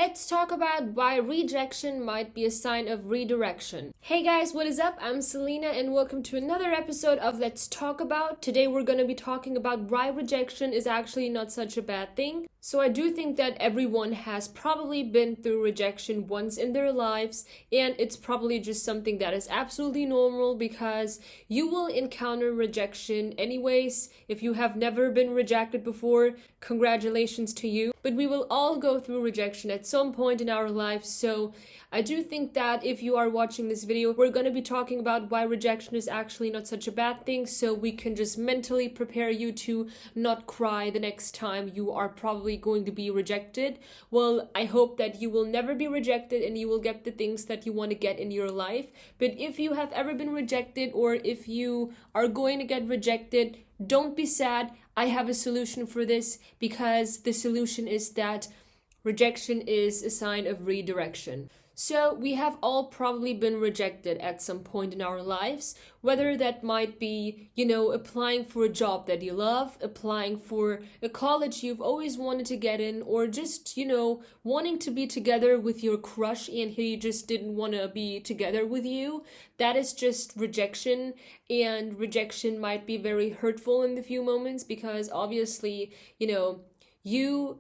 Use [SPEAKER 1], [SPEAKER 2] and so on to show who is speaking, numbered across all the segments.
[SPEAKER 1] Let's talk about why rejection might be a sign of redirection. Hey guys, what is up? I'm Selena and welcome to another episode of Let's Talk About. Today we're going to be talking about why rejection is actually not such a bad thing. So I do think that everyone has probably been through rejection once in their lives, and it's probably just something that is absolutely normal because you will encounter rejection anyways. If you have never been rejected before, congratulations to you. But we will all go through rejection at some point in our lives, so I do think that if you are watching this video, we're going to be talking about why rejection is actually not such a bad thing, so we can just mentally prepare you to not cry the next time you are probably going to be rejected. Well, I hope that you will never be rejected and you will get the things that you want to get in your life. But if you have ever been rejected, or if you are going to get rejected, don't be sad. I have a solution for this, because the solution is that rejection is a sign of redirection. So we have all probably been rejected at some point in our lives, whether that might be, applying for a job that you love, applying for a college you've always wanted to get in, or just, wanting to be together with your crush and he just didn't want to be together with you. That is just rejection, and rejection might be very hurtful in the few moments because obviously, you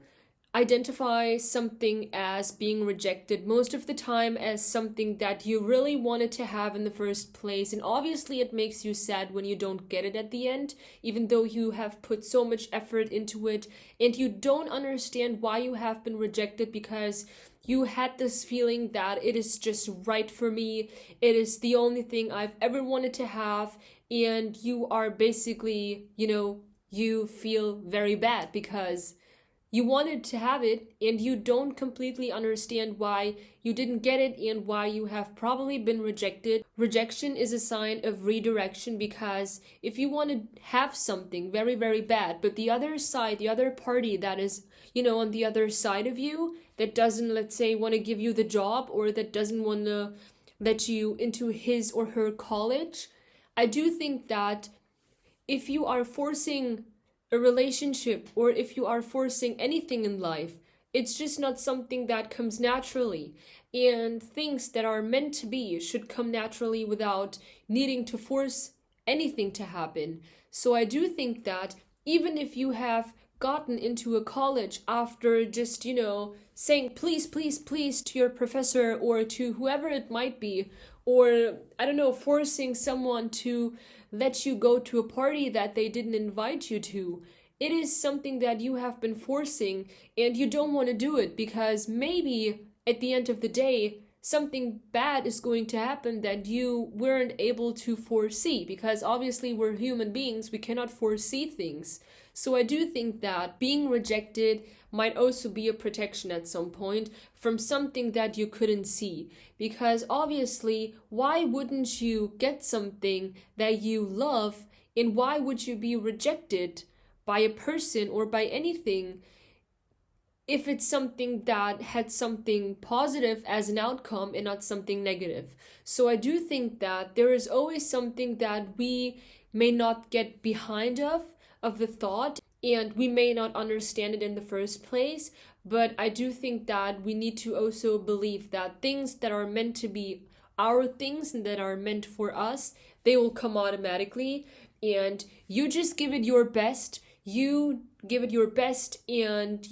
[SPEAKER 1] identify something as being rejected most of the time as something that you really wanted to have in the first place, and obviously it makes you sad when you don't get it at the end, even though you have put so much effort into it and you don't understand why you have been rejected, because you had this feeling that it is just right for me, it is the only thing I've ever wanted to have, and you are basically, you feel very bad because you wanted to have it and you don't completely understand why you didn't get it and why you have probably been rejected. Rejection is a sign of redirection, because if you want to have something very, very bad, but the other side, the other party that is, on the other side of you, that doesn't, let's say, want to give you the job, or that doesn't want to let you into his or her college, I do think that if you are forcing a relationship, or if you are forcing anything in life, it's just not something that comes naturally, and things that are meant to be should come naturally without needing to force anything to happen. So I do think that even if you have gotten into a college after just, saying please, please, please to your professor or to whoever it might be, or I don't know, forcing someone to let you go to a party that they didn't invite you to, it is something that you have been forcing and you don't want to do it, because maybe at the end of the day something bad is going to happen that you weren't able to foresee, because obviously we're human beings, we cannot foresee things. So I do think that being rejected might also be a protection at some point from something that you couldn't see, because obviously why wouldn't you get something that you love, and why would you be rejected by a person or by anything if it's something that had something positive as an outcome and not something negative? So I do think that there is always something that we may not get behind of the thought, and we may not understand it in the first place, but I do think that we need to also believe that things that are meant to be our things and that are meant for us, they will come automatically, and you just give it your best. You give it your best and,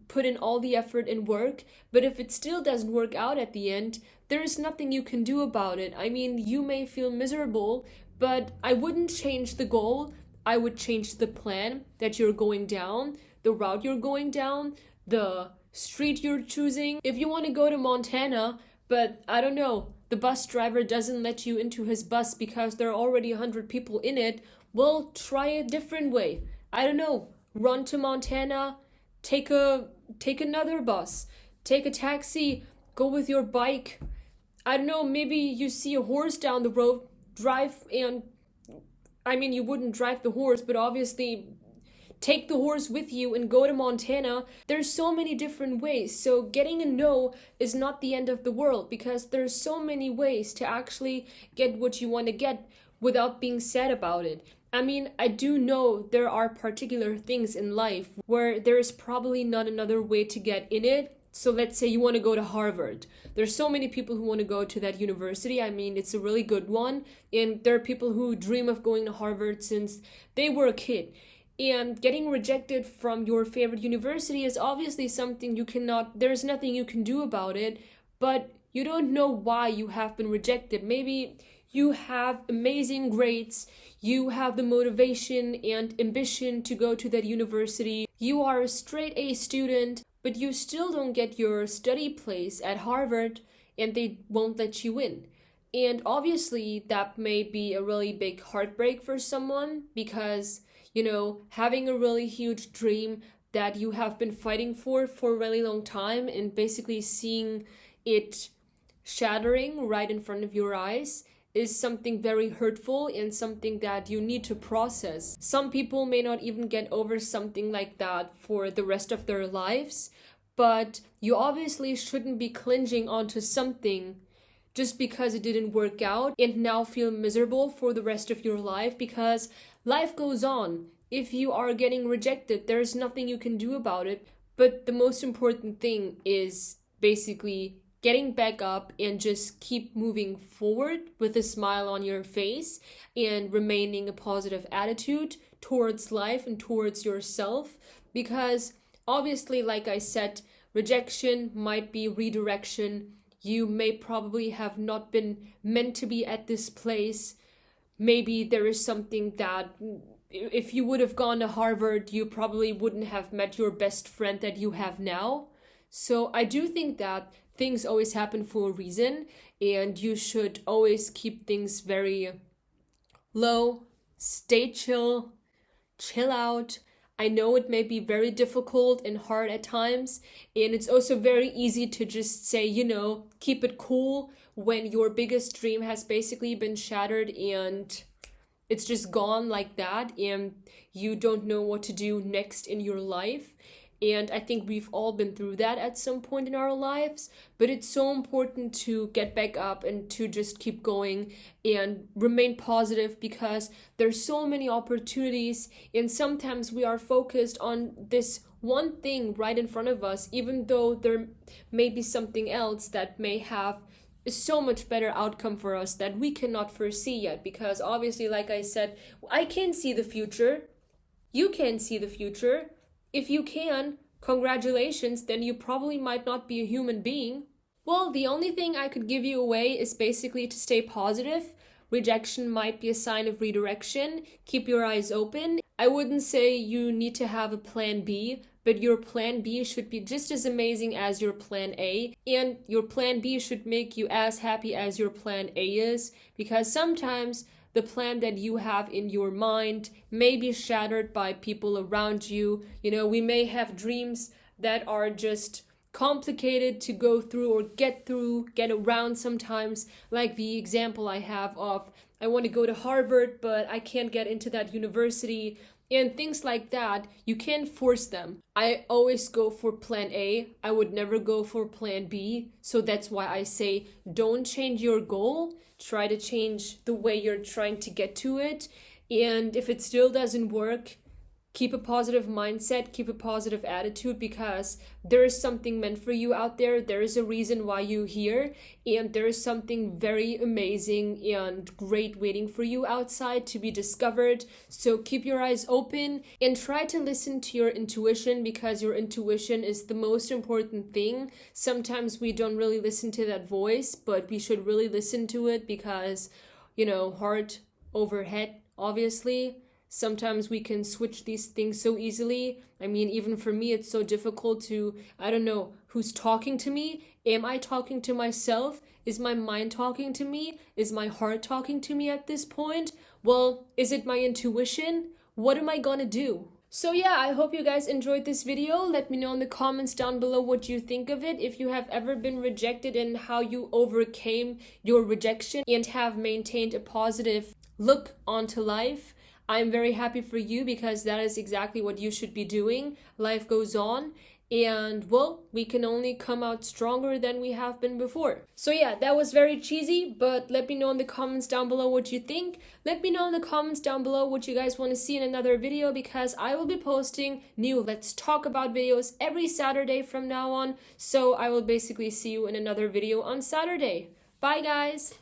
[SPEAKER 1] put in all the effort and work. But if it still doesn't work out at the end, there is nothing you can do about it. I mean, you may feel miserable, but I wouldn't change the goal. I would change the plan that you're going down, the route you're going down, the street you're choosing. If you want to go to Montana, but I don't know, the bus driver doesn't let you into his bus because there are already 100 people in it, well, try a different way. I don't know, run to Montana, take another bus, take a taxi, go with your bike. I don't know, maybe you see a horse down the road, drive, and I mean, you wouldn't drive the horse, but obviously take the horse with you and go to Montana. There's so many different ways. So getting a no is not the end of the world, because there's so many ways to actually get what you want to get without being sad about it. I mean, I do know there are particular things in life where there is probably not another way to get in it, So let's say you want to go to Harvard. There's so many people who want to go to that university. I mean, it's a really good one. And there are people who dream of going to Harvard since they were a kid. And getting rejected from your favorite university is obviously something there's nothing you can do about it, but you don't know why you have been rejected. Maybe you have amazing grades, you have the motivation and ambition to go to that university, you are a straight A student, but you still don't get your study place at Harvard and they won't let you in. And obviously, that may be a really big heartbreak for someone because, having a really huge dream that you have been fighting for a really long time and basically seeing it shattering right in front of your eyes is something very hurtful and something that you need to process. Some people may not even get over something like that for the rest of their lives, but you obviously shouldn't be clinging onto something just because it didn't work out and now feel miserable for the rest of your life, because life goes on. If you are getting rejected, there's nothing you can do about it. But the most important thing is basically getting back up and just keep moving forward with a smile on your face and remaining a positive attitude towards life and towards yourself. Because obviously, like I said, rejection might be redirection. You may probably have not been meant to be at this place. Maybe there is something that if you would have gone to Harvard, you probably wouldn't have met your best friend that you have now. So I do think that things always happen for a reason, and you should always keep things very low, stay chill out. I know it may be very difficult and hard at times, and it's also very easy to just say, keep it cool when your biggest dream has basically been shattered and it's just gone like that, and you don't know what to do next in your life. And I think we've all been through that at some point in our lives, but it's so important to get back up and to just keep going and remain positive, because there's so many opportunities, and sometimes we are focused on this one thing right in front of us, even though there may be something else that may have a so much better outcome for us that we cannot foresee yet. Because obviously, like I said, I can see the future. You can see the future. If you can, congratulations, then you probably might not be a human being. Well, the only thing I could give you away is basically to stay positive. Rejection might be a sign of redirection. Keep your eyes open. I wouldn't say you need to have a plan B, but your plan B should be just as amazing as your plan A, and your plan B should make you as happy as your plan A is, because sometimes the plan that you have in your mind may be shattered by people around you. We may have dreams that are just complicated to go through or get around sometimes, like the example I have of I want to go to Harvard, but I can't get into that university, and things like that. You can't force them. I always go for plan A. I would never go for plan B. So that's why I say don't change your goal. Try to change the way you're trying to get to it. And if it still doesn't work, keep a positive mindset, keep a positive attitude, because there is something meant for you out there. There is a reason why you're here, and there is something very amazing and great waiting for you outside to be discovered. So keep your eyes open and try to listen to your intuition, because your intuition is the most important thing. Sometimes we don't really listen to that voice, but we should really listen to it, because, heart over head, obviously. Sometimes we can switch these things so easily. I mean, even for me, it's so difficult to, I don't know, who's talking to me? Am I talking to myself? Is my mind talking to me? Is my heart talking to me at this point? Well, is it my intuition? What am I gonna do? So yeah, I hope you guys enjoyed this video. Let me know in the comments down below what you think of it. If you have ever been rejected and how you overcame your rejection and have maintained a positive look onto life. I'm very happy for you, because that is exactly what you should be doing. Life goes on, and well, we can only come out stronger than we have been before. So yeah, that was very cheesy, but let me know in the comments down below what you think. Let me know in the comments down below what you guys want to see in another video, because I will be posting new Let's Talk About videos every Saturday from now on. So I will basically see you in another video on Saturday. Bye guys!